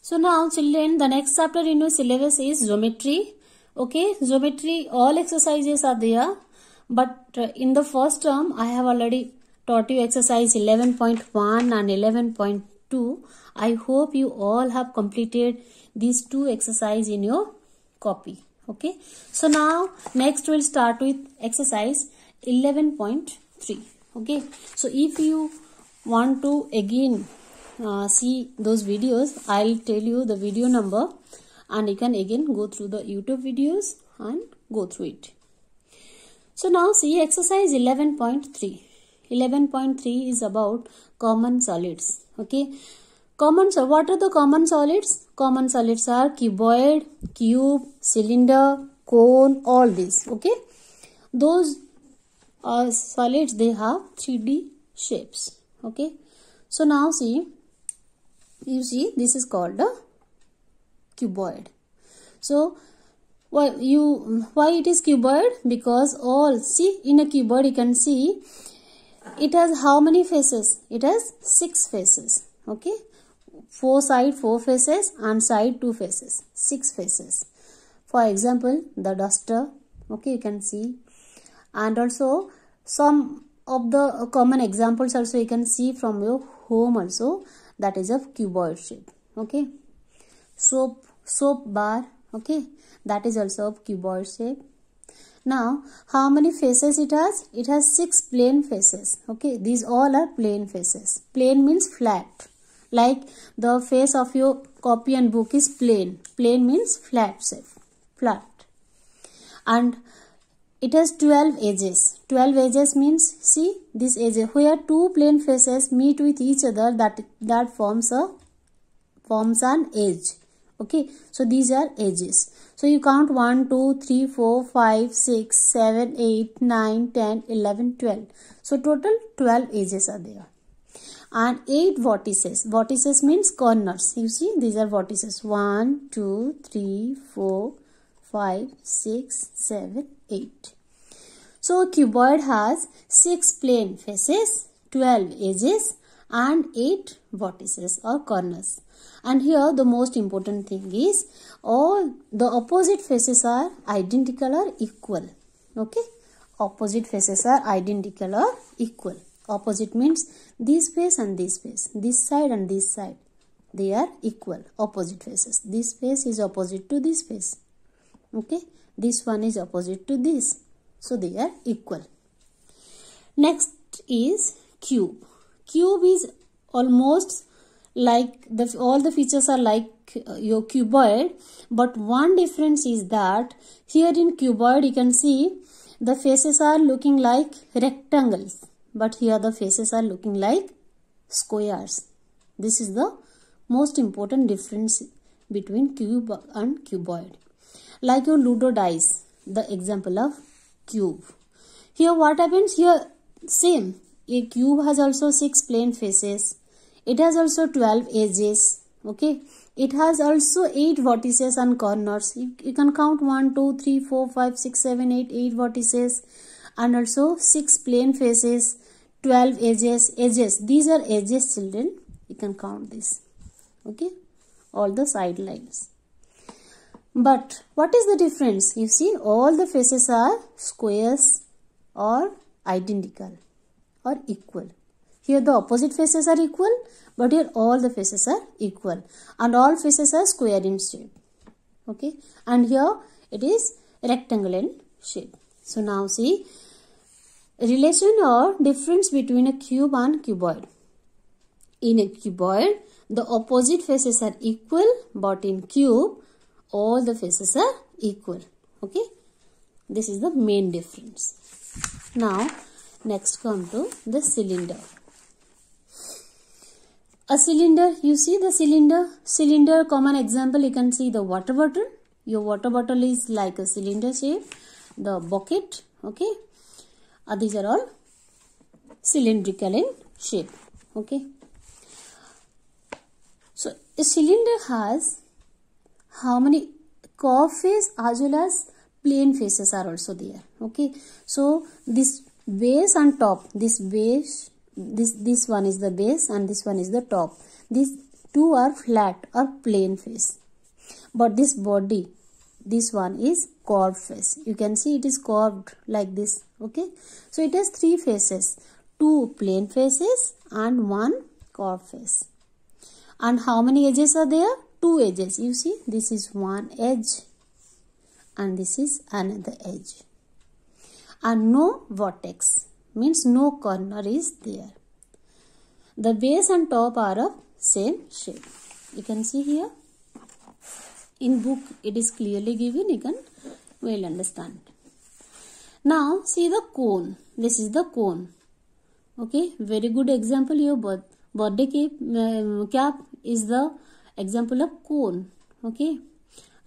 So now children, the next chapter in your syllabus is geometry. Okay, geometry, all exercises are there. But in the first term, I have already taught you exercise 11.1 and 11.2. I hope you all have completed these two exercises in your copy. Okay, so now next we'll start with exercise 11.3. Okay, so if you want to again see those videos, I'll tell you the video number and you can again go through the YouTube videos and go through it. So now see exercise 11.3. 11.3 is about common solids. Okay, what are the common solids? Common solids are cuboid, cube, cylinder, cone, all these. Okay, those solids, they have 3D shapes. Okay, so now see, you see this is called a cuboid. So why it is cuboid? Because all, see, in a cuboid you can see it has how many faces? It has 6 faces. Okay, 4 side 4 faces and side 2 faces, 6 faces. For example, the duster. Okay, you can see, and also some of the common examples also you can see from your home also, that is of cuboid shape. Okay, soap bar. Okay, that is also of cuboid shape. Now how many faces it has? It has 6 plane faces. Okay, these all are plane faces. Plane means flat, like the face of your copy and book is plane. Plane means flat shape, flat. And it has 12 edges. 12 edges means, see this edge where 2 plane faces meet with each other, that forms an edge. Okay, so these are edges. So you count 1, 2, 3, 4, 5, 6, 7, 8, 9, 10, 11, 12. So total 12 edges are there. And 8 vertices. Vertices means corners. You see, these are vertices. 1, 2, 3, 4, 5, 6, 7, 8. So a cuboid has 6 plane faces, 12 edges and 8 vertices or corners. And here the most important thing is all the opposite faces are identical or equal. Okay, opposite faces are identical or equal. Opposite means this face and this face, this side and this side, they are equal, opposite faces. This face is opposite to this face. Okay, this one is opposite to this, so they are equal. Next is cube. Cube is almost like all the features are like your cuboid, but one difference is that here in cuboid you can see the faces are looking like rectangles, but here the faces are looking like squares. This is the most important difference between cube and cuboid. Like your Ludo dice, the example of cube. Here what happens? Here same, a cube has also 6 plane faces. It has also 12 edges. Okay, it has also 8 vertices and corners. You can count 1, 2, 3, 4, 5, 6, 7, 8, 8 vertices and also 6 plane faces, 12 edges. These are edges, children. You can count this. Okay, all the side lines. But what is the difference? You see, all the faces are squares or identical or equal. Here the opposite faces are equal, but here all the faces are equal and all faces are square in shape. Okay, and here it is rectangle in shape. So now see relation or difference between a cube and cuboid. In a cuboid the opposite faces are equal, but in cube all the faces are equal. Okay, this is the main difference. Now next come to the cylinder. A cylinder, you see the cylinder common example, you can see the water bottle. Your water bottle is like a cylinder shape. The bucket, okay, these are all cylindrical in shape. Okay, so a cylinder has how many curved face as well as plane faces are also there. Okay, so this base and top, this one is the base and this one is the top. These two are flat or plain face, but this body, this one is curved face. You can see it is curved like this. Okay, so it has three faces, two plain faces and one curved face. And how many edges are there? Two edges. You see, this is one edge and this is another edge. And no vertex, means no corner is there. The base and top are of same shape. You can see here. In book it is clearly given, you can well understand. Now see the cone. This is the cone. Okay, very good example. Your birthday cap is the example of cone. Okay,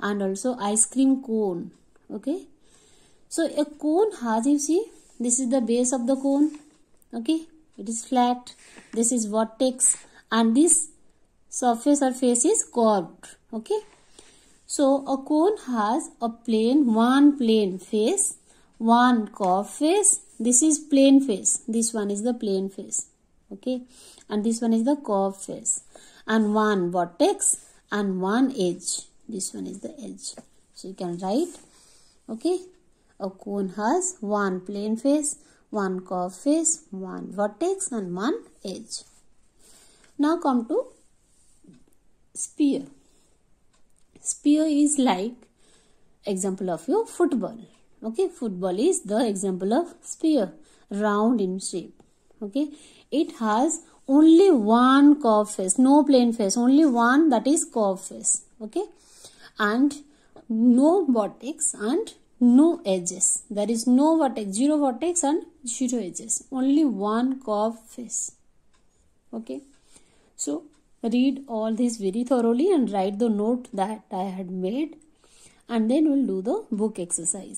and also ice cream cone. Okay, so a cone has, you see, this is the base of the cone. Okay, it is flat. This is vertex and this surface or face is curved. Okay, so a cone has a plane, one plane face, one curved face. This is plane face. This one is the plane face. Okay, and this one is the curved face, and one vertex and one edge. This one is the edge. So you can write. Okay, a cone has one plane face, one curved face, one vertex and one edge. Now come to sphere. Sphere is like example of your football. Okay, football is the example of sphere, round in shape. Okay, it has only one curved face, no plane face, only one, that is curved face. Okay, and no vertex and no edges. There is no vertex, zero vertex and zero edges, only one curved face. Okay, so read all this very thoroughly and write the note that I had made, and then we'll do the book exercise.